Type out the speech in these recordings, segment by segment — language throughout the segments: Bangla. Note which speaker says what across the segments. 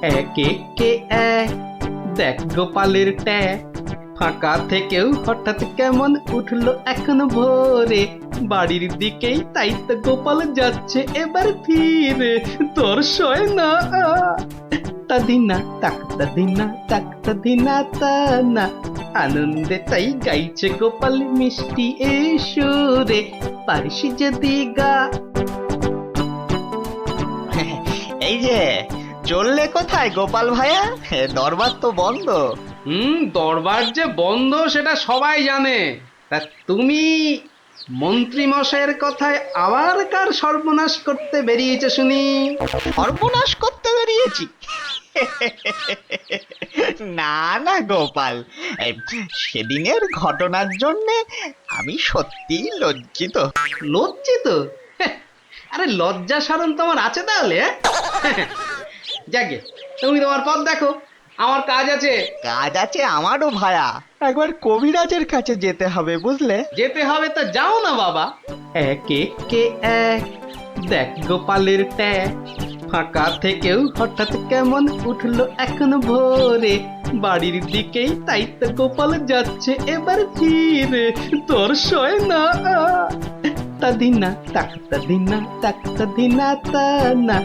Speaker 1: এক একে এক, দেখ গোপালের ট্যাগ, ফাঁকা থেকেও হঠাৎ কেমন উঠলো এখন ভোরে, বাড়ির দিকেই তাই তো গোপাল যাচ্ছে এবার ফিরে, তোর সয় না তা দিনা তাকতা দিনা তাকতা দিনা তা না, আনন্দে তাই গাইছে গোপাল মিষ্টি এই সুরে, পারিস যদি গা।
Speaker 2: এই যে চললে কোথায় গোপাল ভাইয়া? দরবার তো বন্ধ।
Speaker 1: দরবার যে বন্ধ সেটা সবাই জানে, তা তুমি মন্ত্রী মশাইয়ের কথায় আবার কার সর্বনাশ করতে বেরিয়েছে শুনি?
Speaker 2: সর্বনাশ করতে বেরিয়েছি? না না গোপাল, এই সেদিনের ঘটনার জন্যে আমি সত্যিই লজ্জিত।
Speaker 1: লজ্জিত? হ্যাঁ, আরে লজ্জা শরম তোমার আছে তাহলে? যাকে তুমি তোমার পথ দেখো, আমার কাজ আছে।
Speaker 2: কাজ আছে আমারও ভায়া, একবার কবিরাজের কাছে যেতে হবে বুঝলে।
Speaker 1: যেতে হবে তো যাও না বাবা। এক একে এক, দেখ গোপালের ট্যাগ, ফাঁকা থেকেও হঠাৎ কেমন উঠলো এখন ভোরে, বাড়ির দিকেই তাই তো গোপাল যাচ্ছে এবার ফিরে, তোর সয় না তা দিনা তাকতা দিনা তাকতা দিনা তা না।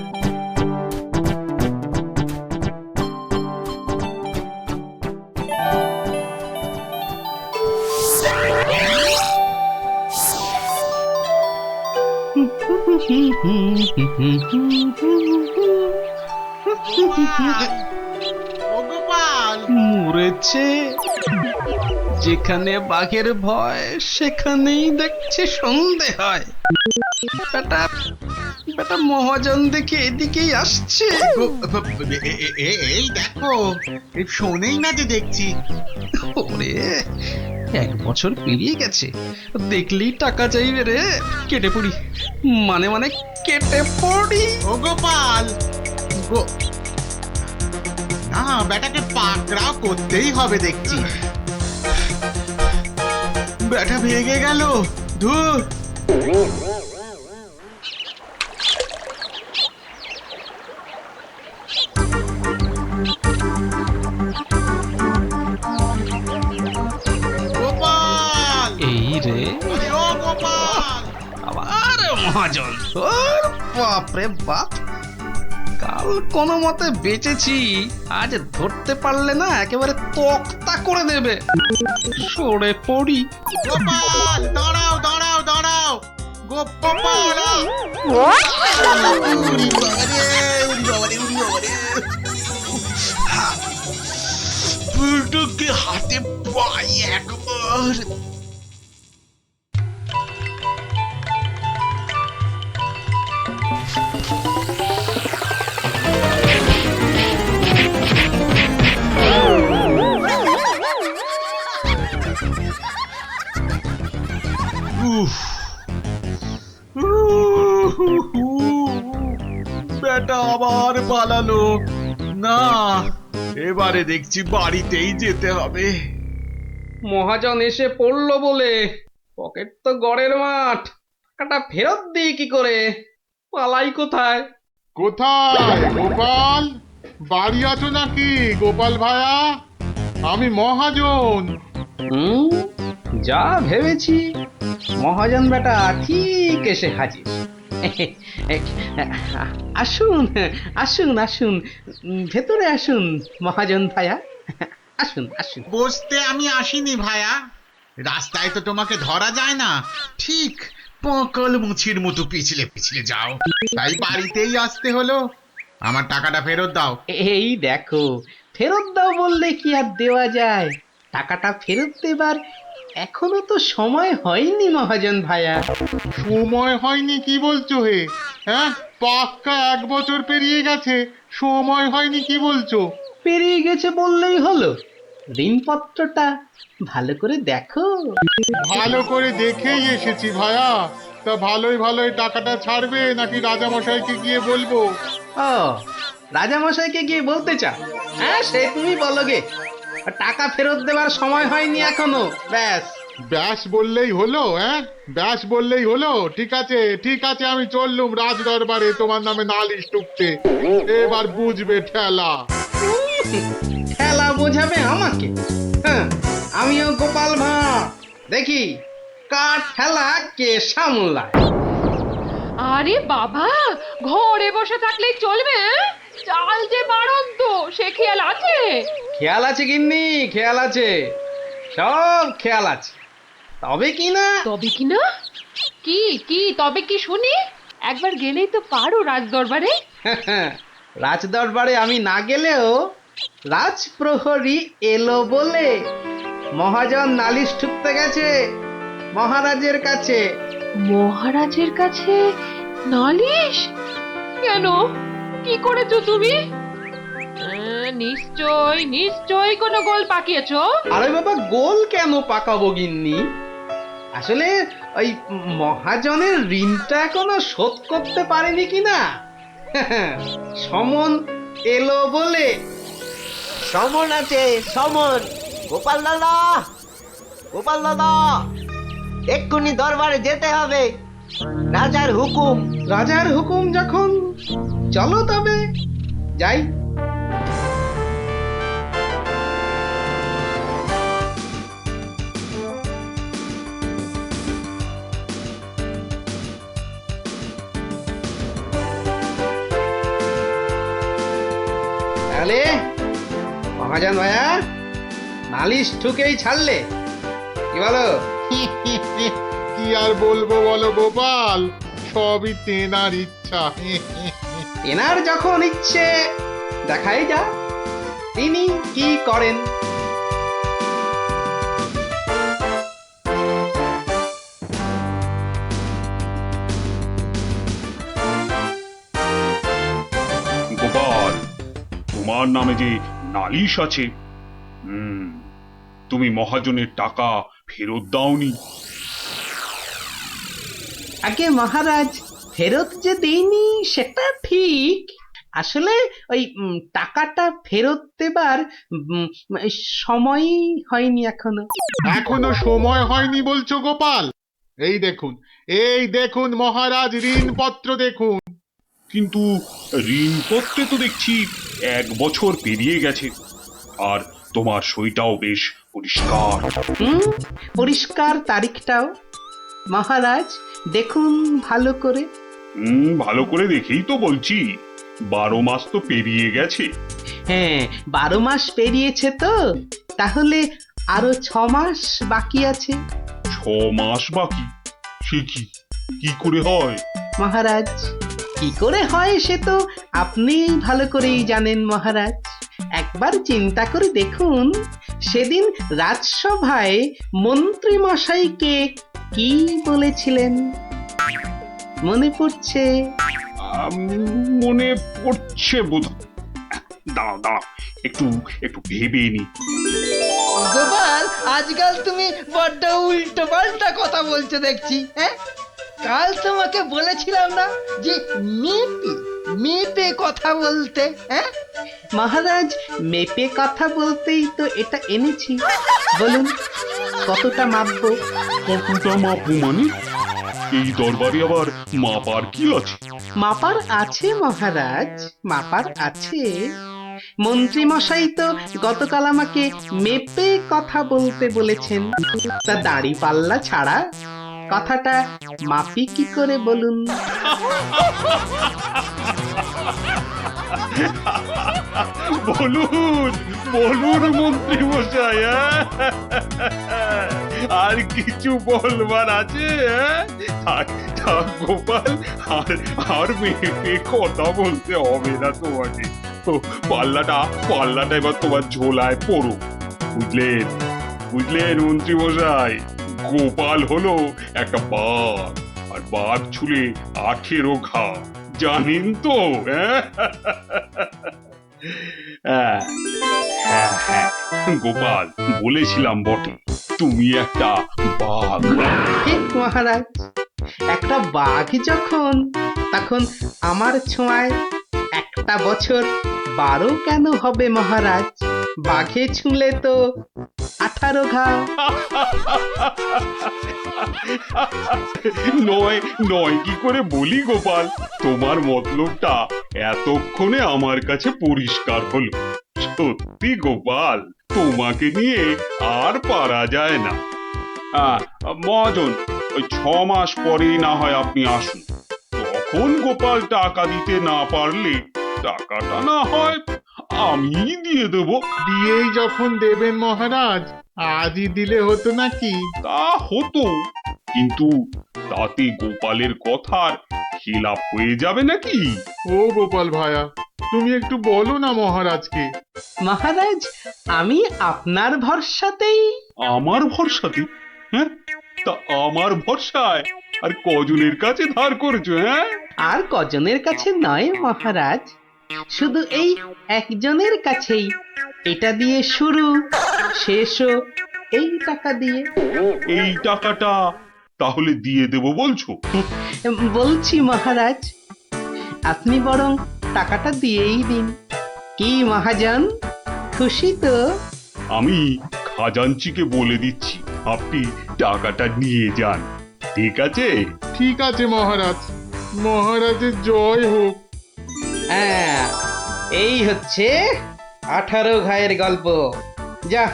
Speaker 1: মরেছে, যেখানে বাঘের ভয় সেখানেই দেখছে সন্ধে হয়। বেটা বেটা মহাজন দেখে এদিকেই আসছে।
Speaker 3: এই দেখো, শোনেই না যে দেখছি।
Speaker 1: ওরে, 1 বছর পেরিয়ে গেছে, দেখলেই টাকা চাইবে রে। কেটে পড়ি, মানে মানে কেটে পড়ি।
Speaker 3: ও গোপাল, না বেটাকে পাকড়াও করতেই হবে দেখছি। বেটা ভেগে গেল, ধুর। গোপাল,
Speaker 1: এই রে,
Speaker 3: ও গোপাল,
Speaker 1: আবার মহাজন। ওর বাপরে বাপ, কাল কোনো মতে বেঁচেছি, আজ ধরতে পারলে না একেবারে তক্তা করে দেবে। সরে পড়ি।
Speaker 3: গোপাল, দাঁড়াও দাঁড়াও দাঁড়াও, গোপাল। বুলটুকে হাতে পাই একবার। উফ, বেটা আবার পালালো। না, এবারে দেখছি বাড়িতেই যেতে হবে।
Speaker 1: মহাজন এসে পড়লো বলে, পকেট তো গড়ের মাঠ, টাকাটা ফেরত দিই কি করে? পালাই কোথায়?
Speaker 4: কোথায় গোপাল? বাড়ি আছো নাকি গোপাল ভায়া? আমি মহাজন।
Speaker 1: যা ভেবেছি, মহাজন বেটা ঠিক এসে হাজির। আসুন আসুন আসুন, ভেতরে আসুন মহাজন ভায়া, আসুন আসুন।
Speaker 3: বসতে আমি আসিনি ভায়া, রাস্তায় তো তোমাকে ধরা যায় না, ঠিক পকল মুছির মতো পিছলে পিছলে যাও, তাই বাড়িতেই আসতে হলো। আমার টাকাটা ফেরত দাও।
Speaker 1: এই দেখো, ফেরত দাও বললে কি আর দেওয়া যায়? টাকাটা ফেরত দেবার এখনো তো সময় হয়নি মহাজন ভায়া।
Speaker 4: সময় হয়নি কি বলছো হে? হ্যাঁ, পাক্কা 1 বছর পেরিয়ে গেছে, সময় হয়নি কি বলছো?
Speaker 1: পেরিয়ে গেছে বললেই হলো? ঋণপত্রটা ভালো করে দেখো।
Speaker 4: ভালো করে দেখেই এসেছি ভায়া। তা ভালোই ভালোই টাকাটা ছাড়বে নাকি রাজামশাইকে গিয়ে বলবো?
Speaker 1: ও, রাজামশাইকে গিয়ে বলতে চাও? হ্যাঁ, সে তুমি বলো গে। টাকা ফেরত দেবার সময় হয়নি এখনো, ব্যাস।
Speaker 4: ব্যাস বললেই হলো, হ্যাঁ? ব্যাস বললেই হলো। ঠিক আছে, ঠিক আছে, আমি চললুম রাজ দরবারে তোমার নামে নালিশ টুকতে। এবার বুঝবে ঠেলা।
Speaker 1: ঠেলা বোঝাবে আমাকে? হ্যাঁ, আমিও গোপাল ভাঁড়, দেখি কার ঠেলা কে সামলায়।
Speaker 5: আরে বাবা, ঘরে বসে থাকলেই চলবে? চাল যে বাড়ন্ত, সে খেয়াল আছে?
Speaker 1: খেয়াল আছে গিন্নি, খেয়াল আছে, সব খেয়াল আছে। তবে কি না
Speaker 5: তবে কি না? কি কি তবে কি শুনি? একবার গেলেই তো পারো রাজ দরবারে।
Speaker 1: রাজ দরবারে আমি না গেলেও রাজপ্রহরী এলো বলে মহাজন নালিশ ঠুকতে গেছে মহারাজের কাছে।
Speaker 5: মহারাজের কাছে নালিশ? কেন, কি করেছো তুমি? নিশ্চয় নিশ্চয় কোনো গোল পাকিয়েছো।
Speaker 1: আরে বাবা, গোল কেন পাকাবো গিন্নি? আসলে ওই মহাজনের ঋণটা এখনো শোধ করতে পারেনি কিনা। সমন এলো বলে।
Speaker 2: সমন আছে, সমন। গোপাল দাদা, গোপাল দাদা, এক্ষুনি দরবারে যেতে হবে, রাজার হুকুম।
Speaker 1: রাজার হুকুম যখন, চলো তবে যাই। তাহলে মহাজন ভাইয়া নালিশ ঠুকেই ছাড়লে, কি বলো?
Speaker 4: কি আর বলবো বলো গোপাল, সবই তেনার ইচ্ছা।
Speaker 1: এনার যখন ইচ্ছে, দেখাই যা তিনি কি করেন।
Speaker 6: গোপাল, তোমার নামে যে নালিশ আছে, তুমি মহাজনের টাকা ফেরত দাওনি।
Speaker 1: আগে মহারাজ, ফেরত যে দেইনি সেটা ঠিক। আসলে ওই টাকাটা ফেরত দেবার সময়ই হয়নি এখনো।
Speaker 4: এখনো সময় হয়নি বলছো গোপাল? এই দেখুন, এই দেখুন মহারাজ, ঋণপত্র দেখুন।
Speaker 6: কিন্তু ঋণপত্রে তো দেখছি 1 বছর পেরিয়ে গেছে, আর তোমার সইটাও বেশ পরিষ্কার।
Speaker 1: পরিষ্কার তারিখটাও। মহারাজ দেখুন ভালো করে।
Speaker 6: ভালো করে দেখেই তো বলছি, 12 মাস তো পেরিয়ে গেছে।
Speaker 1: হ্যাঁ, 12 মাস পেরিয়েছে তো, তাহলে আরো 6 মাস বাকি আছে।
Speaker 6: 6 মাস বাকি? সে কি করে হয়?
Speaker 1: মহারাজ, কি করে হয় সে তো আপনি ভালো করেই জানেন মহারাজ। একবার চিন্তা করে দেখুন, সেদিন রাজসভায় মন্ত্রী মশাইকে কি বলেছিলেন, মনে পড়ছে?
Speaker 6: মনে পড়ছে বোধ। দাঁড়াও দাঁড়াও, একটু একটু ভেবে নি।
Speaker 7: গোপাল, আজকাল তুমি বড্ড উল্টো পাল্টা কথা বলছো দেখছি। হ্যাঁ, কাল তোমাকে বলেছিলাম না যে মেপে মেপে কথা বলতে? হ্যাঁ
Speaker 1: মহারাজ, মেপে কথা বলতেই তো এটা এনেছি। বলুন কতটা মাপবো?
Speaker 6: কতটা মাপবো মানে? এই দরবারে আবার মাপার কি আছে?
Speaker 1: মাপার আছে মহারাজ, মাপার আছে। মন্ত্রী মশাই তো গতকাল আমাকে মেপে কথা বলতে বলেছেন, তা দাড়ি পাল্লা ছাড়া কথাটা মাপি কি করে বলুন?
Speaker 6: বলুন বলুন মন্ত্রী মশাই, আর কিছু বলবার আছে? থাক গোপাল, আর মেপে কথা বলতে হবে না তোমাকে। পাল্লাটা এবার তোমার ঝোলায় পড়ো। বুঝলেন মন্ত্রী মশাই? গোপাল হলো একটা বাঘ, আর বাঘ ছুলে 18 ঘা, জানেন তো? হ্যাঁ, গোপাল, বলেছিলাম বটে, তুমি একটা বাঘ।
Speaker 1: ঠিক মহারাজ, একটা বাঘ যখন, তখন আমার ছোঁয়ায় একটা বছর 12 কেন হবে মহারাজ? বাঘে ছুঁলে তো 18 ঘা।
Speaker 6: নয় নয় কি করে বলি গোপাল, তোমার মতলবটা এতক্ষণে আমার কাছে পরিষ্কার হলো। সত্যি গোপাল, তোমাকে নিয়ে আর পারা যায় না। মহাজন, ওই 6 মাস পরেই না হয় আপনি আসুন। তখন গোপাল টাকা দিতে না পারলে টাকাটা না হয় আমি দিয়ে দেব।
Speaker 4: দিয়েই যখন দেবেন মহারাজ, আজই দিলে হতো নাকি?
Speaker 6: তা হতো, কিন্তু তাতে গোপালের কথার খিলাপ হয়ে যাবে নাকি?
Speaker 4: ও গোপাল ভায়া, তুমি একটু বলো না মহারাজকে।
Speaker 1: মহারাজ, আমি আপনার ভরসাতেই।
Speaker 6: আমার ভরসাতে? হ্যাঁ, তা আমার ভরসায় আর কজনের কাছে ধার করেছো? হ্যাঁ,
Speaker 1: আর কজনের কাছে নয় মহারাজ, শুধু এই একজনের কাছেই। এটা দিয়ে শুরু, শেষও এই টাকা দিয়ে।
Speaker 6: এই টাকাটা তাহলে দিয়ে দেব বলছো?
Speaker 1: বলছি মহারাজ, আপনি বরং টাকাটা দিয়েই দিন। কি মহাজন, খুশি তো?
Speaker 6: আমি খাজাঞ্চিকে বলে দিচ্ছি, আপনি টাকাটা নিয়ে যান, ঠিক আছে?
Speaker 4: ঠিক আছে মহারাজ, মহারাজের জয় হোক।
Speaker 1: হ্যাঁ, এই হচ্ছে 18 ঘায়ের গল্প। যা,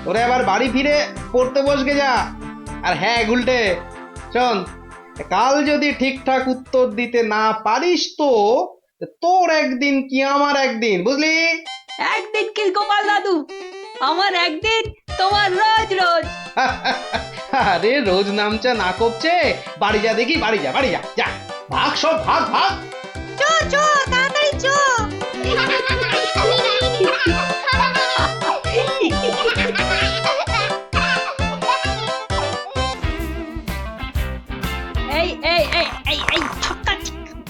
Speaker 1: ওরা আবার বাড়ি ফিরে পড়তে বসবে যা। আর হ্যাঁ গুলটে, শোন, কাল যদি ঠিকঠাক উত্তর দিতে না পারিস তো তোর একদিন কি আমার একদিন, বুঝলি?
Speaker 8: একদিন কি গোপাল দাদু, আমার একদিন, তোমার রোজ রোজ।
Speaker 1: আরে রোজ নামচা না করছে, বাড়ি যা দেখি, বাড়ি যা, বাড়ি যা, যা ভাগ, সব ভাগ ভাগ।
Speaker 8: চো চো তাড়াতাড়ি চো। এই এই এই এই এই ছক্কা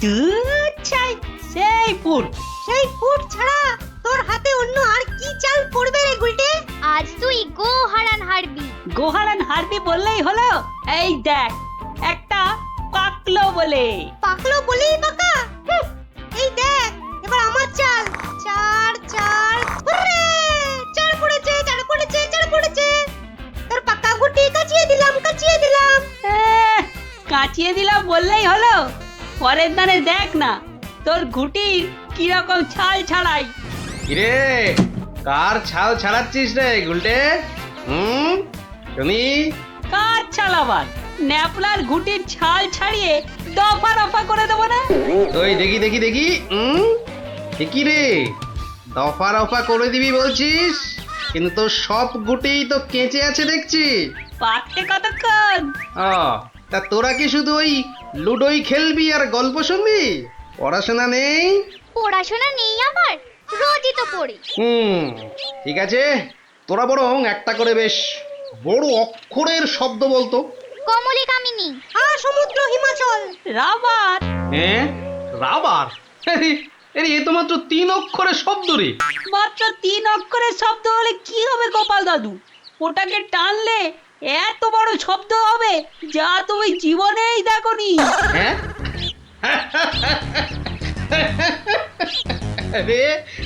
Speaker 8: দুধ চাই, সেই পুট ছাড়া তোর হাতে অন্য আর কি চাল পড়বে রে গুলটে?
Speaker 9: আজ তুই গো হারান হারবি।
Speaker 8: গোহারান হারবি বললেই হলো। এই দেখ, একটা পাকলো বলে। পাকলো বলেই পাকা? এই দেখ, এবার আমার চাল। চার চার, হুররে! চার পড়েছে, চার পড়েছে, চার পড়েছে। তোর পাকা গুটি কাচিয়ে দিলাম, কাচিয়ে দিলাম। কাচিয়ে দিলাম বললেই হলো? পরের দানে দেখ না তোর ঘুটির কিরকম ছাল ছাড়াই।
Speaker 1: কিরে, কার ছাল ছাড়াচ্ছিস রে গুলটে? তুমি?
Speaker 8: কার ছাল আবার? ন্যাপলার ঘুটির ছাল ছাড়িয়ে দফা রফা করে দেবো না?
Speaker 1: ওই দেখি দেখি দেখি, কি রে, দফা রফা করে দিবি বলছিস, কিন্তু তোর সব গুটেই তো কেঁচে আছে দেখছি।
Speaker 8: পাকতে কতক্ষণ?
Speaker 1: ও, তা তোরা কি শুধু ওই লুডোই খেলবি আর গল্প শুনবি? পড়াশোনা নেই?
Speaker 9: পড়াশোনা নেই আমার, রোজই তো পড়ি।
Speaker 1: ঠিক আছে, তোরা বরং একটা করে বেশ বড় অক্ষরের শব্দ বলতো।
Speaker 9: কমলি কামিনী।
Speaker 8: সমুদ্র হিমাচল। রাবার।
Speaker 1: হ্যাঁ, রাবার? এ তো মাত্র 3 অক্ষরের শব্দ রে।
Speaker 8: মাত্র 3 অক্ষরের শব্দ হলে কি হবে গোপাল দাদু? ওটাকে টানলে এত বড় শব্দ হবে যা তুমি জীবনেই দেখোনি।
Speaker 1: হ্যাঁ?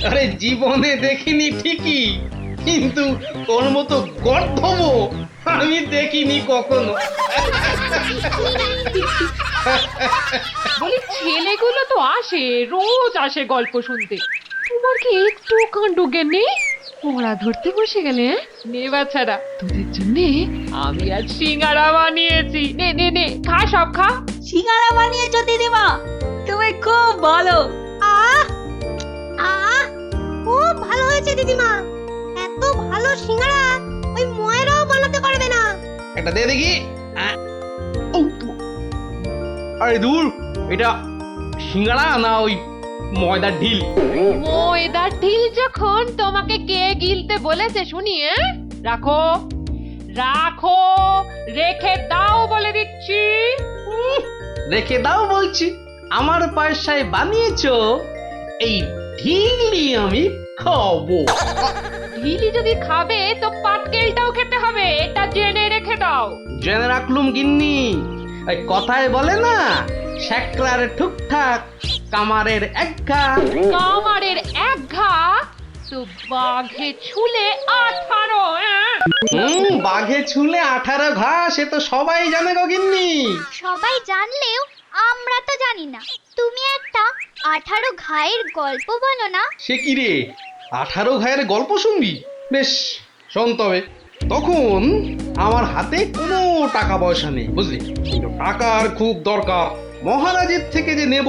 Speaker 1: আরে জীবনে দেখিনি ঠিকই, কিন্তু তোর মতো গর্ধব আমি দেখিনি কখনো।
Speaker 5: বলি ছেলেগুলো তো আসে, রোজ আসে গল্প শুনতে, তোমার কি একটু কাণ্ড জ্ঞান নেই? পড়া ধরতে বসে গেলে? নে বাছারা, তোদের জন্য আমি আজ সিঙ্গারা বানিয়েছি। নে নে নে, খা, সব খা।
Speaker 8: সিঙ্গারা বানিয়েছো দিদিমা, তুমি খুব ভালো। আহ আহ, খুব ভালো হয়েছে দিদিমা। এত ভালো সিঙ্গারা ওই ময়রাও বানাতে পারবে না।
Speaker 1: একটা দে দেখি। আরে দূর, এটা সিঙ্গাড়া না ওই ময়দার ঢিল?
Speaker 5: ময়দার ঢিল যখন তোমাকে কে গিলতে বলেছে শুনি? রাখো রাখো, রেখে দাও বলে দিচ্ছি।
Speaker 1: রেখে দাও বলছি? আমার পয়সায় বানিয়েছো, এই ঢিলি আমি খাবো।
Speaker 5: ঢিলি যদি খাবে তো পাটকেলটাও খেতে হবে, এটা জেনে রেখে দাও।
Speaker 1: জেনে রাখলুম গিন্নি। ওই কথায় বলে না, শ্যাকরার ঠুকঠাক, কামারের এক ঘা।
Speaker 5: কামারের এক ঘা তো বাঘে ছুলে 18।
Speaker 1: বাঘে ছুলে 18 ঘা, সে তো সবাই জানে গো গিন্নি।
Speaker 9: সবাই জানলেও আমরা তো জানি না। তুমি একটা 18 ঘায়ের গল্প বলো না।
Speaker 1: সে কি রে, 18 ঘায়ের গল্প শুনবি? বেশ, শোন তবে। তখন আমার হাতে কোনো টাকা পয়সা নেই, বুঝলি, কিন্তু টাকার খুব দরকার। মহারাজের থেকে যে নেব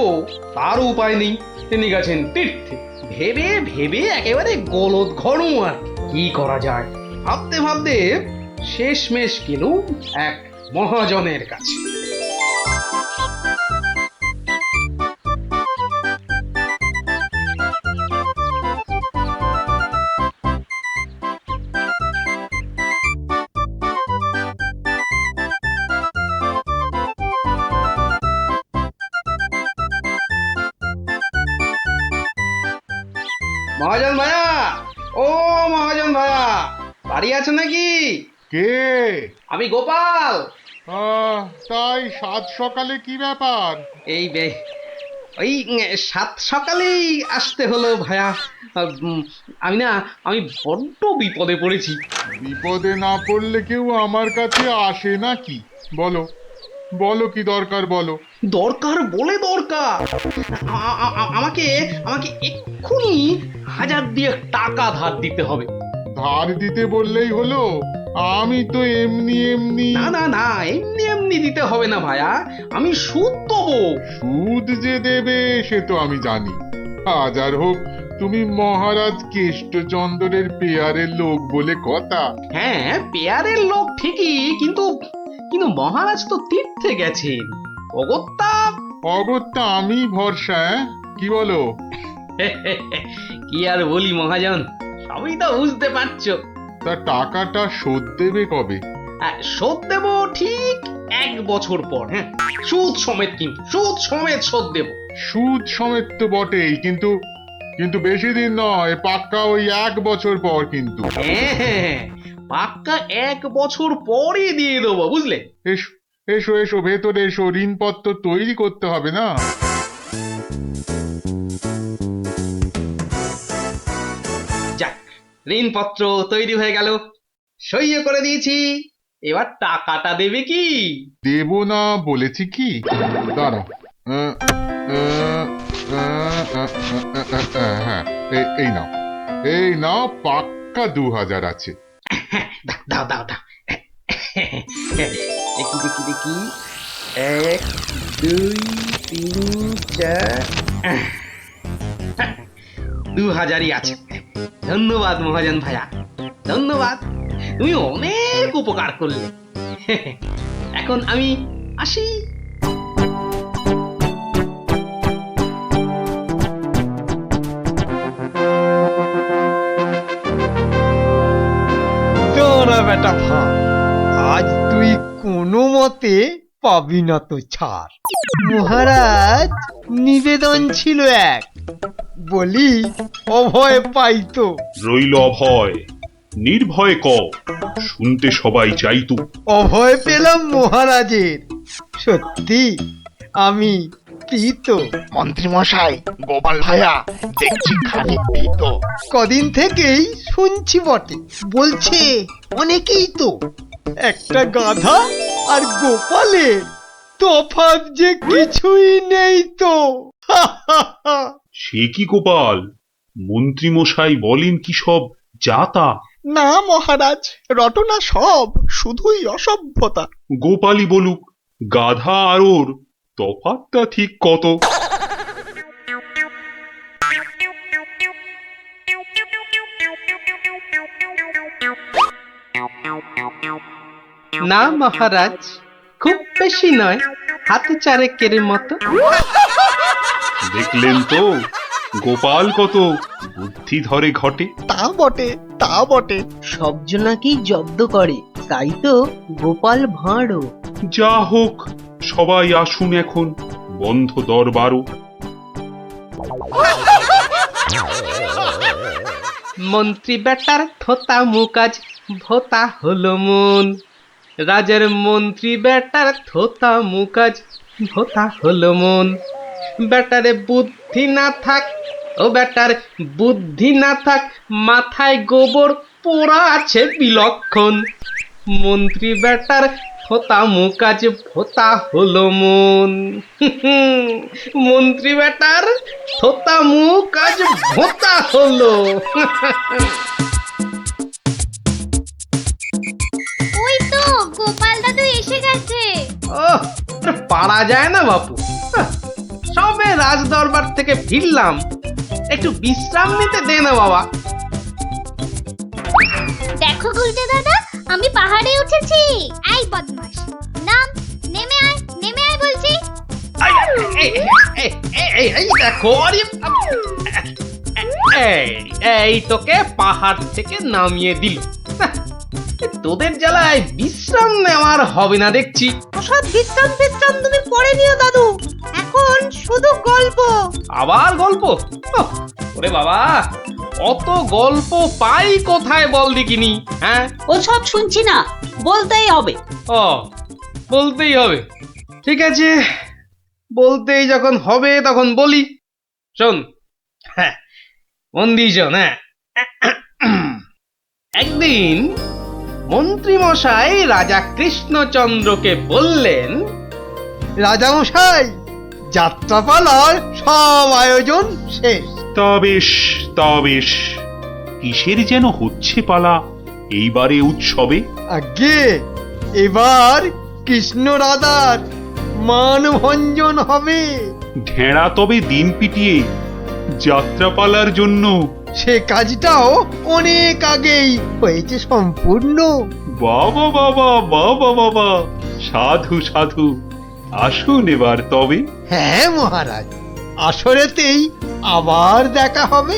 Speaker 1: তার উপায় নেই, তিনি গেছেন তীর্থে। ভেবে ভেবে একেবারে গলদ ঘনু। আর কি করা যায় ভাবতে ভাবতে শেষমেশ গেলুম এক মহাজনের কাছে। মহাজন ভাইয়া, ও মহাজন ভাইয়া, বাড়ি আছে নাকি?
Speaker 4: কে?
Speaker 1: আমি গোপাল।
Speaker 4: তাই সাত সকালে কি ব্যাপার?
Speaker 1: এই ওই 7 সকালেই আসতে হলো ভাইয়া। আমি বড্ড বিপদে পড়েছি।
Speaker 4: বিপদে না পড়লে কেউ আমার কাছে আসে নাকি? বলো বলো, কি দরকার বলো।
Speaker 1: দরকার বলে দরকার, আমাকে এক্ষুনি 1000 দিয়ে টাকা ধার দিতে হবে।
Speaker 4: ধার দিতে বললেই হলো? আমি তো এমনি এমনি।
Speaker 1: না না না, এমনি এমনি দিতে হবে না ভাইয়া, আমি সুদ দেবো।
Speaker 4: সুদ যে দেবে সে তো আমি জানি। হাজার হোক, তুমি মহারাজ কেষ্টচন্দ্রের পেয়ারের লোক বলে কথা।
Speaker 1: হ্যাঁ, পেয়ারের লোক ঠিকই, কিন্তু মহারাজ তো তীর্থে গেছেন।
Speaker 4: অগত্যা আমি ভরসা, কি বলো?
Speaker 1: কি আর বলি মহাজন, সবই তো বুঝতে পারছো।
Speaker 4: তা টাকাটা শোধ দেবে কবে?
Speaker 1: শোধ দেব ঠিক 1 বছর পর। হ্যাঁ, সুদ সমেত, কিন্তু সুদ সমেত শোধ দেব।
Speaker 4: সুদ সমেত তো বটেই, কিন্তু বেশি দিন নয়, পাক্কা ওই 1 বছর পর কিন্তু।
Speaker 1: হ্যাঁ, পাক্কা 1 বছর পরই দিয়ে দেবো, বুঝলে।
Speaker 4: এসো এসো এসো, ভেতরে এসো, ঋণপত্র তৈরি করতে হবে না?
Speaker 1: যাক, ঋণপত্র তৈরি হয়ে গেল, সইও করে দিয়েছি। এবার টাকাটা দেবে কি?
Speaker 4: দেব না বলেছি কি? দাঁড়াও, হ্যাঁ, এই নাও, পাক্কা 2000 আছে।
Speaker 1: দাও দাও দাও। দেখি 1 2 3 4, 2000ই আছে। ধন্যবাদ মহাজন ভাইয়া, ধন্যবাদ, তুমি অনেক উপকার করলে। এখন আমি আসি।
Speaker 7: তোরা বেটা ভাই, আজ তুই কোনো মতে পাবি না তো ছাড়। মহারাজ নিবেদন ছিল এক, বলি অভয় পাইতো।
Speaker 6: রইল অভয়, নির্ভয় ক, শুনতে সবাই চাইতো।
Speaker 7: অভয় পেলাম মহারাজের, সত্যি আমি প্রীত।
Speaker 10: মন্ত্রী মশাই, গোপাল ভাইয়া দেখছি খানিক ভীত।
Speaker 7: কদিন থেকেই শুনছি বটে, বলছে অনেকেই তো একটা গাধা আর গোপালের তফাৎ যে কিছুই নেই তো।
Speaker 6: সে কি গোপাল, মন্ত্রী মশাই বলেন কি সব যাতা?
Speaker 10: না মহারাজ, রটনা সব, শুধুই অসভ্যতা।
Speaker 6: গোপালই বলুক, গাধা আর ওর তফাৎটা ঠিক কত?
Speaker 1: না মহারাজ, খুব বেশি নয়, হাতে চারেকের মতো।
Speaker 6: দেখলেন তো গোপাল কত বুদ্ধি ধরে ঘটে।
Speaker 10: তা বটে, তা বটে।
Speaker 11: সব জনাকেই জব্দ করে, তাই তো গোপাল ভাঁড়ও।
Speaker 6: যা হোক, সবাই আসুন এখন, বন্ধ দরবারও।
Speaker 1: মন্ত্রী বেটার থোতা মুকাজ ভোতা হলো মন। রাজার মন্ত্রী বেটার থোতা মুকাজ ভোতা হলো মন। বেটারে বুদ্ধি না থাক, ও বেটার বুদ্ধি না থাক, মাথায় গোবর পোড়া আছে বিলক্ষণ। মন্ত্রী বেটার থোতা মুখ আজ ভোতা হলো মন। মন্ত্রী বেটার থোতা মুখ আজ ভোতা হলো।
Speaker 9: ওই তো গোপাল দাদু এসে গেছে।
Speaker 1: ওহ, পারা যায় না বাপু। সবে রাজ দরবার থেকে ফিরলাম, একটু বিশ্রাম নিতে দে না বাবা।
Speaker 9: দেখো গুলটে দাদা, আমি পাহাড়ে উঠেছি। এই বদমাশ, নাম, নেমে আয় বলছি।
Speaker 1: এই দেখো, এই তোকে পাহাড় থেকে নামিয়ে দিল। তোদের জ্বালায় বিশ্রাম নেওয়ার হবে না দেখছি।
Speaker 8: ওসব বিশ্রাম তুমি পরে নিও দাদু, এখন শুধু গল্প।
Speaker 1: আবার গল্প? ওরে বাবা, অত গল্প পাই কোথায় বল দেখিনি? হ্যাঁ,
Speaker 8: ওসব শুনছি না, বলতেই হবে।
Speaker 1: ও, বলতেই হবে। ঠিক আছে, বলতেই যখন হবে তখন বলি। শোন, হ্যাঁ, মন দিয়ে শোন। হ্যাঁ, একদিন মন্ত্রী মশাই রাজা কৃষ্ণচন্দ্রকে বললেন,
Speaker 7: রাজামশাই, যাত্রাপালার সব আয়োজন শেষ।
Speaker 6: তা বেশ, কিসের যেন হচ্ছে পালা এইবারে উৎসবে?
Speaker 7: আগে এবার কৃষ্ণ রাধার মানভঞ্জন হবে।
Speaker 6: ঢেঁড়া তবে দিন পিটিয়ে যাত্রাপালার জন্য?
Speaker 7: সে কাজটাও অনেক আগেই হয়েছে সম্পূর্ণ।
Speaker 6: বাবা বাবা বাবা বাবা, সাধু সাধু, আসুন এবার তবে।
Speaker 7: হ্যাঁ মহারাজ, আসরেতেই আবার দেখা হবে।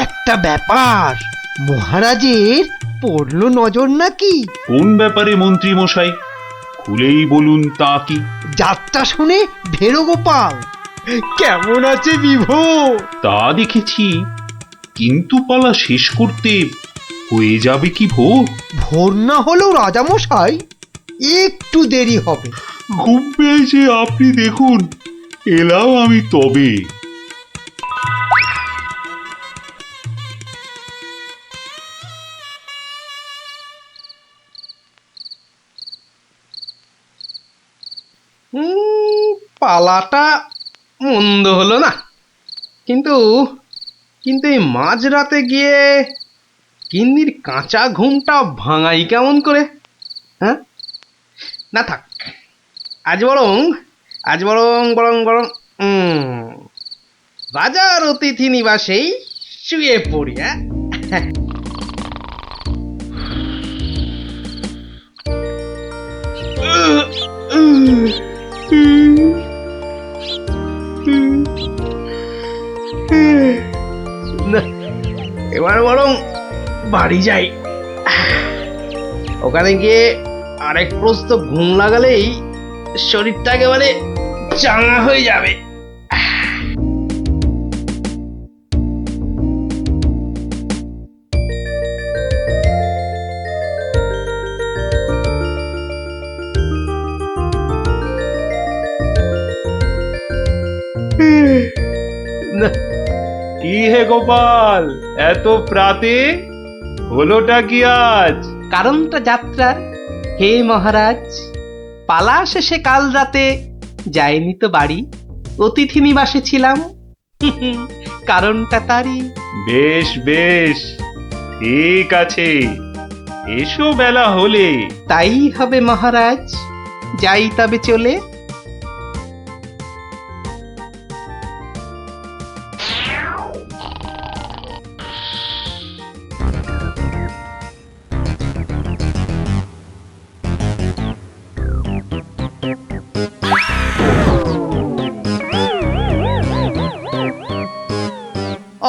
Speaker 7: একটা ব্যাপার, মহারাজের পড়লো নজর নাকি?
Speaker 6: কোন ব্যাপারে মন্ত্রী মশাই, খুলেই বলুন তা কি?
Speaker 7: যাত্রা শুনে ভেরো গোপাল কেমন আছে বিভোর?
Speaker 6: তা দেখেছি, কিন্তু পালা শেষ করতে হয়ে যাবে কি ভোর?
Speaker 7: ভোর না হলেও রাজামশাই একটু দেরি হবে।
Speaker 6: ঘুম পেয়েছে আপনি দেখুন, এলাম আমি তবে।
Speaker 1: পালাটা মন্দ হলো না, কিন্তু এই মাঝরাতে গিয়ে গিন্নির কাঁচা ঘুমটা ভাঙাই কেমন করে? হ্যাঁ, না থাক, আজ বরং রাজার অতিথি নিবাসেই শুয়ে পড়ি। হ্যাঁ, এবার বরং বাড়ি যাই, ওখানে গিয়ে আরেক প্রস্ত ঘুম লাগালেই শরীরটা একেবারে চাঙা হয়ে যাবে।
Speaker 6: কি হে গোপাল, এত প্রাতে হলোটা কি আজ?
Speaker 1: কারণটা যাত্রার, হে মহারাজ, পালা শেষে কাল রাতে যাইনি তো বাড়ি, অতিথি নিবাসে ছিলাম। কারণটা তারই।
Speaker 6: বেশ বেশ, ঠিক আছে, এসো বেলা হলে।
Speaker 1: তাই হবে মহারাজ, যাই তবে চলে।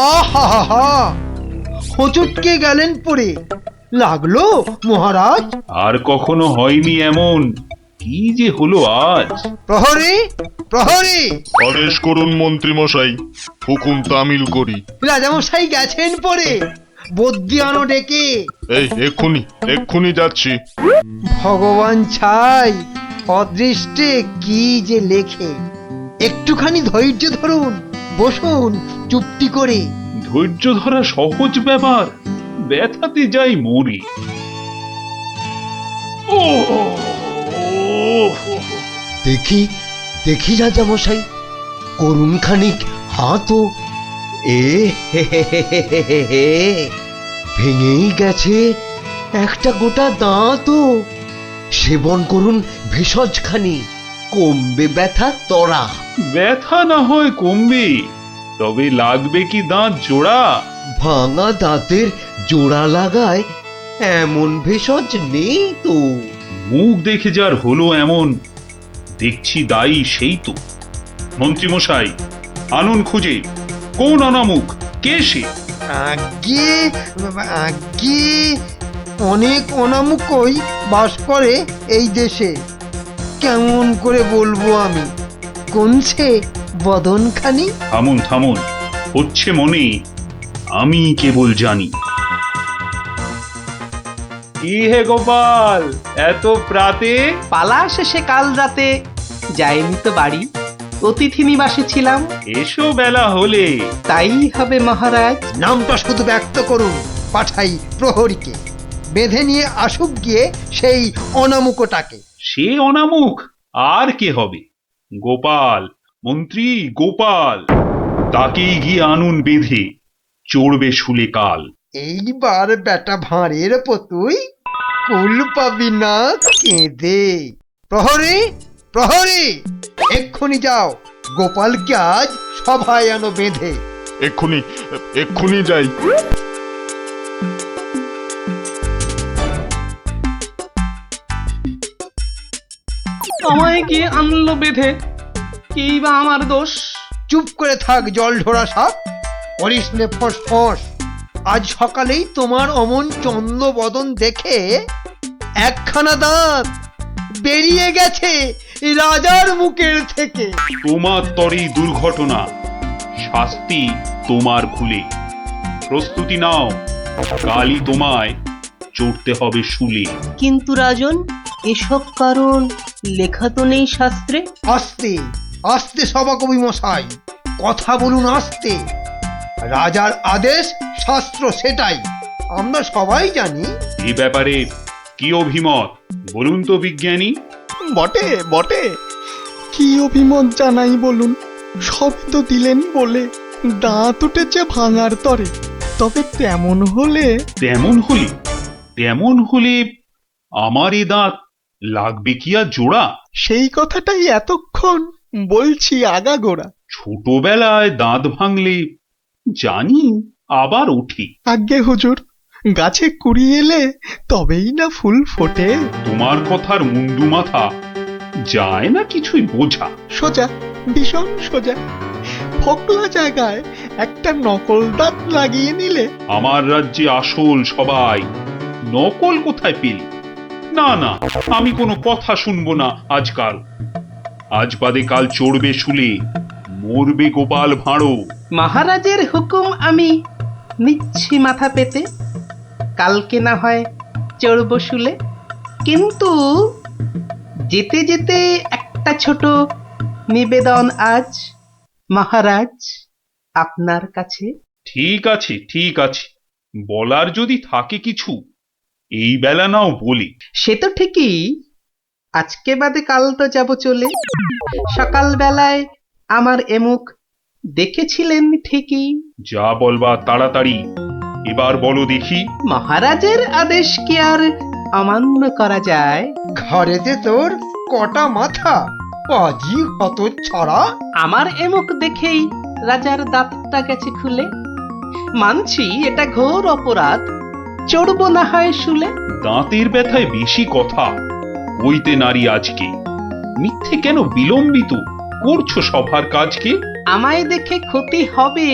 Speaker 7: আহা, হোঁচটকে গেলেন পড়ে। লাগলো মহারাজ?
Speaker 6: আর কখনো হয়নি এমন। কি যে হলো আজ!
Speaker 7: প্রহরী, প্রহরী!
Speaker 4: আদেশ করুন মন্ত্রী মশাই, হুকুম তামিল করি।
Speaker 7: রাজামশাই গেছেন পরে, বদ্যি আনো ডেকে।
Speaker 4: এই এক্ষুনি এক্ষুনি যাচ্ছি।
Speaker 7: ভগবান ছাই, অদৃষ্টে কি যে লেখে। একটুখানি ধৈর্য ধরুন, বসুন চুপটি করে।
Speaker 6: ধৈর্য ধরা সহজ ব্যাপার, ব্যথাতে যাই মরি। ও
Speaker 7: দেখি দেখি রাজামশাই, করুন খানিক হাতও। এ হে হে হে হে হে হে হে, ভেঙেই গেছে একটা গোটা দাঁতও। সেবন করুন ভেষজ খানি, কমবে ব্যথা তরা।
Speaker 6: ব্যথা না হয় কমবে, তবে লাগবে কি দাঁত জোড়া?
Speaker 7: ভাঙা দাঁতের জোড়া লাগায় এমন ভেষজ নেই তো।
Speaker 6: মুখ দেখে যার হলো এমন, দেখছি দায়ী সেই তো। মন্ত্রী মশাই, আনুন খুঁজে, কোন অনামুখ, কে সে?
Speaker 7: আগে আগে অনেক অনামুকই বাস করে এই দেশে। কেমন করে বলবো আমি, কোনছে বদনখানি?
Speaker 6: থামুন থামুন, হচ্ছে মনে, আমি কেবল জানি। কি হে গোপাল, এত প্রাতে?
Speaker 1: পালা শেষে কাল রাতে যাইনি তো বাড়ি, অতিথি নিবাসে ছিলাম।
Speaker 6: এসো বেলা হলে।
Speaker 1: তাই হবে মহারাজ।
Speaker 7: নামটা শুধু ব্যক্ত করুন, পাঠাই প্রহরীকে, বেঁধে নিয়ে আসুক গিয়ে সেই অনামুকটাকে।
Speaker 6: সে অনামুখ আর কে হবে? গোপাল, মন্ত্রী গোপাল, তাকেই গিয়ে আনুন বেঁধে, চড়বে শুলে কাল।
Speaker 7: এইবার বেটা ভাঁড়ের পতুই কুল পাবি না কেঁদে। প্রহরী, প্রহরী, এক্ষুনি যাও, গোপালকে আজ সভায় আনো বেঁধে।
Speaker 4: এক্ষুনি এক্ষুনি যাই।
Speaker 1: আমায় গিয়ে আনলো বেঁধে, কি বা আমার দোষ?
Speaker 7: চুপ করে থাক জল ঢোড়া সাপ, করিস নে ফোঁস ফোঁস। আজ সকালেই তোমার অমন চন্দ্র বদন দেখে একখানা দাঁত বেরিয়ে গেছে রাজার মুখের থেকে।
Speaker 6: তোমার তরে দুর্ঘটনা, শাস্তি তোমার খুলে। প্রস্তুতি নাও, কালই তোমায় চড়তে হবে শুলে।
Speaker 11: কিন্তু রাজন, এসব কারণ লেখা তো নেই শাস্ত্রে।
Speaker 7: আস্তে আস্তে সভাকবি মশাই, কথা বলুন আস্তে। রাজার আদেশ শাস্ত্র সেটাই, আমরা সবাই জানি।
Speaker 6: এ ব্যাপারে কি অভিমত বলুন তো বিজ্ঞানী?
Speaker 12: বটে বটে, কি অভিমত জানাই বলুন। সবই তো দিলেন বলে, দাঁত উঠেছে ভাঙার তরে। তবে তেমন হলে
Speaker 6: তেমন হলে আমার এ দাঁত লাগবে কি আর জোড়া?
Speaker 12: সেই কথাটাই এতক্ষণ বলছি আগাগোড়া।
Speaker 6: ছোটবেলায় দাঁত ভাঙলে জানি আবার ওঠে।
Speaker 12: আজ্ঞে হুজুর, গাছে কুড়ি এলে তবেই না ফুল ফোটে।
Speaker 6: তোমার কথার মুন্ডু মাথা যায় না কিছুই বোঝা।
Speaker 12: সোজা, ভীষণ সোজা। ফোকলা জায়গায় একটা নকল দাঁত লাগিয়ে নিলে।
Speaker 6: আমার রাজ্যে আসল সবাই, নকল কোথায় পেলি? না না, আমি কোনো কথা শুনবো না আজকাল। আজ বাদে কাল চড়বে শুলে, মরবে গোপাল ভাঁড়ো।
Speaker 1: মহারাজের হুকুম আমি নিচ্ছি মাথা পেতে, কালকে না হয় চড়ব শুলে। কিন্তু যেতে যেতে একটা ছোট নিবেদন আজ মহারাজ আপনার কাছে।
Speaker 6: ঠিক আছে ঠিক আছে, বলার যদি থাকে কিছু এই বেলা নাও বলি।
Speaker 1: সে তো ঠিকই, আজকে বাদে কাল তো যাব চলে। সকাল বেলায় আমার এমুখ দেখেছিলেন ঠিকই।
Speaker 6: যা বলবা তাড়াতাড়ি এবার বলো দেখি।
Speaker 1: মহারাজের আদেশ কি আর অমান্য করা যায়?
Speaker 7: ঘরেতে তোর কটা মাথা, পাজি হত ছড়া।
Speaker 1: আমার এমুখ দেখেই রাজার দাঁতটা গেছে খুলে। মানছি এটা ঘোর অপরাধ, চড়ব না হয় শুলে।
Speaker 6: দাঁতের ব্যথায় বেশি কথা কইতে নারী আজকে। মিথ্যে কেন বিলম্বিত করছো সভার কাজকে?
Speaker 1: আমায় দেখে ক্ষতি হবে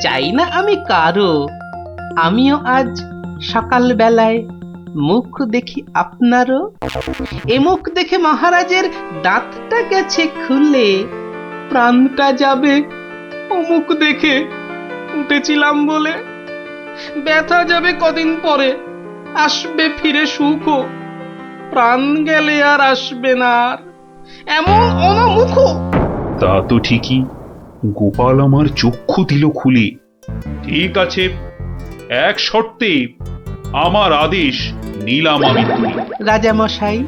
Speaker 1: চাই না আমি কারো। আমিও আজ সকাল বেলায় মুখ দেখি আপনারও, এ মুখ দেখে মহারাজের দাঁতটা গেছে খুলে, প্রাণটা যাবে ও মুখ দেখে উঠেছিলাম বলে, ব্যথা যাবে কদিন পরে, আসবে ফিরে সুখ, প্রাণ গেলে আর আসবে না আর এমন অনমুখ।
Speaker 6: তা তো ঠিকই, গোপাল আমার চক্ষু দিল খুলে। ঠিক আছে, এক শর্তে আমার আদেশ নিলাম আমি তুলে।
Speaker 1: রাজা মশাই,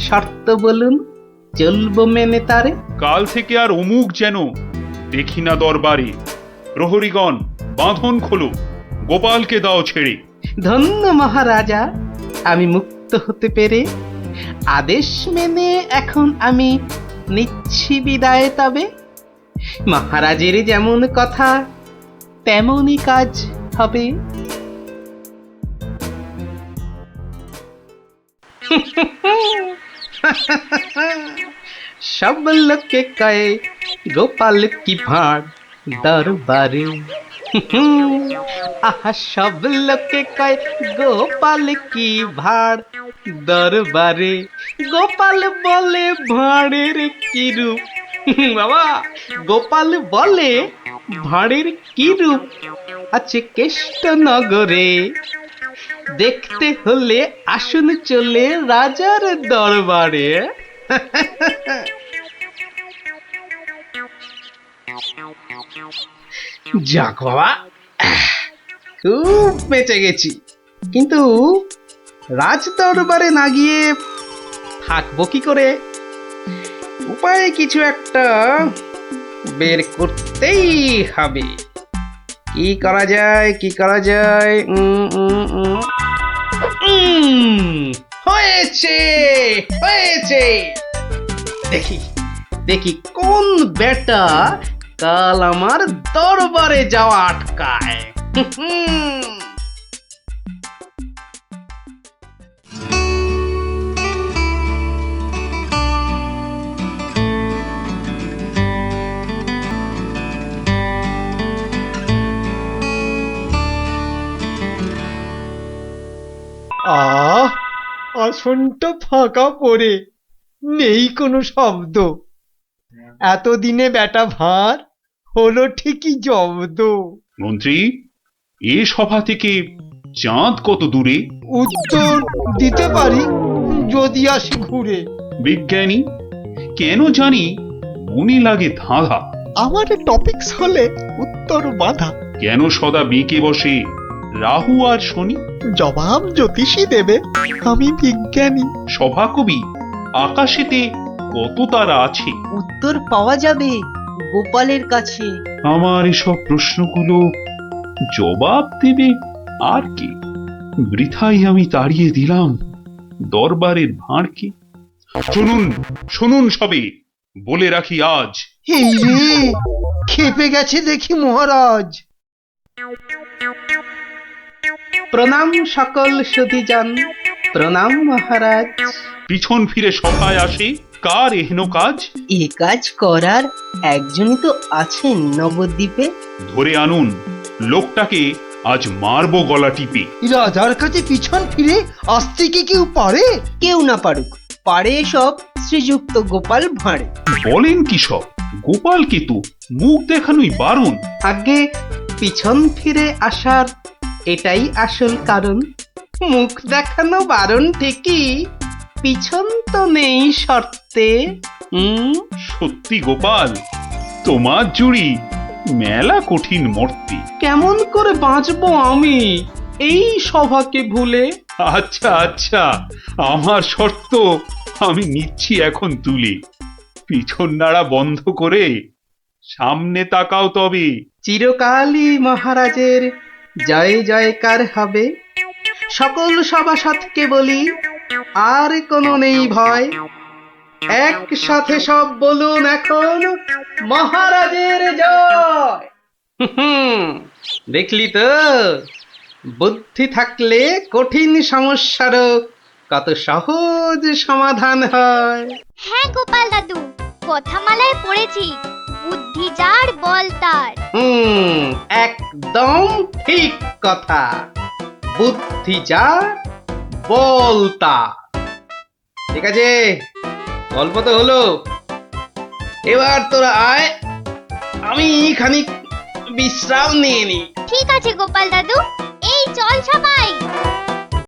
Speaker 1: শর্ত বলুন, চলবো মেনে তারে।
Speaker 6: কাল থেকে আর অমুক যেন দেখি না দরবারে। প্রহরীগণ বাঁধন খোলো, গোপালকে দাও ছেড়ে।
Speaker 1: ধন্য মহারাজা, আমি মুক্ত হতে পেরে আদেশ মেনে এখন আমি নিচ্ছি বিদায়। তবে মহারাজের যেমন কথা তেমনই কাজ হবে। সব লোকে কয়ে গোপাল কি ভাঁড় দরবারে, আহা সব লোকে কয় গোপাল কি ভাঁড় দরবারে, গোপাল বলে ভাঁড়ের কি রূপ, বাবা গোপাল বলে ভাঁড়ের কি রূপ আছে কেষ্ট নগরে, দেখতে হলে আসুন চলে রাজার দরবারে। যাক বাবা, খুব বেঁচে গেছি, কিন্তু রাজ দরবারে না গিয়ে থাকবো কি করে? উপায় কিছু একটা বের করতেই হবে। কি করা যায়, কি করা যায়? হয়েছে হয়েছে, দেখি দেখি কোন বেটা কাল আমার দরবারে যাওয়া আটকায়।
Speaker 12: আসনটা ফাঁকা পড়ে নেই কোনো শব্দ। এতদিনে বেটা ভাঁড় হলো ঠিকই জব্দ।
Speaker 6: মন্ত্রী, এ সভা থেকে চাঁদ কত দূরে?
Speaker 12: উত্তর দিতে পারি যদি আসি ঘুরে।
Speaker 6: বিজ্ঞানী, কেন জানি মনে লাগে ধাঁধা।
Speaker 12: আমার টপিকস হলে উত্তর বাধা।
Speaker 6: কেন সদা বেঁকে বসে রাহু আর শনি?
Speaker 12: জবাব জ্যোতিষী দেবে, আমি বিজ্ঞানী।
Speaker 6: সভাকবি, আকাশেতে কত তারা আছে?
Speaker 11: উত্তর পাওয়া যাবে গোপালের কাছে।
Speaker 6: আমার এসব প্রশ্নগুলো জবাব দেবে আর কে? বৃথাই আমি তাড়িয়ে দিলাম দরবারের ভাঁড়কে। শুনুন শুনুন সবে, বলে রাখি আজ।
Speaker 7: এই রে, খেপে গেছে দেখি মহারাজ।
Speaker 1: প্রণাম সকল সুধীজন, প্রণাম মহারাজ।
Speaker 6: পিছন ফিরে সভায় আসে কার এহেন কাজ?
Speaker 11: এ কাজ করার একজনই তো আছেন নবদ্বীপে।
Speaker 6: ধরে আনুন লোকটাকে, আজ মারবো গলা টিপে।
Speaker 7: রাজার কাছে পিছন ফিরে আসতে কি কেউ পারে?
Speaker 11: কেউ না পারুক, পারে এসব শ্রীযুক্ত গোপাল ভাঁড়ে।
Speaker 6: বলেন কি সব? গোপালকে তো মুখ দেখানোই বারণ।
Speaker 1: আগে পিছন ফিরে আসার এটাই আসল কারণ। মুখ দেখানো বারণ ঠিকই, পিছন তো নেই শর্তে।
Speaker 6: সত্যি গোপাল, তোমার জুড়ি মেলা কঠিন মর্তে।
Speaker 1: কেমন করে বাঁচবো আমি এই সভাকে ভুলে?
Speaker 6: আচ্ছা আচ্ছা, আমার শর্ত আমি নিচ্ছি এখন তুলে। পিছন নাড়া বন্ধ করে সামনে তাকাও তবে।
Speaker 1: চিরকালই মহারাজের জয় জয়কার হবে। সকল সভাসদকে বলি, আর কোনো নেই ভয়। একসাথে সব বলুন এখন, মহারাজের জয়। দেখলি তো, বুদ্ধি থাকলে কঠিন সমস্যারও কত সহজ সমাধান হয়।
Speaker 9: হ্যাঁ গোপাল দাদু, কথামালায় পড়েছি, বুদ্ধি যার বল তার।
Speaker 1: একদম ঠিক কথা। বুদ্ধি যা বল তা। ঠিক আছে, গল্প তো হলো, এবার তোরা আয়, আমি খানিক বিশ্রাম নিয়ে নি।
Speaker 9: ঠিক আছে গোপাল দাদু, এই চল সবাই।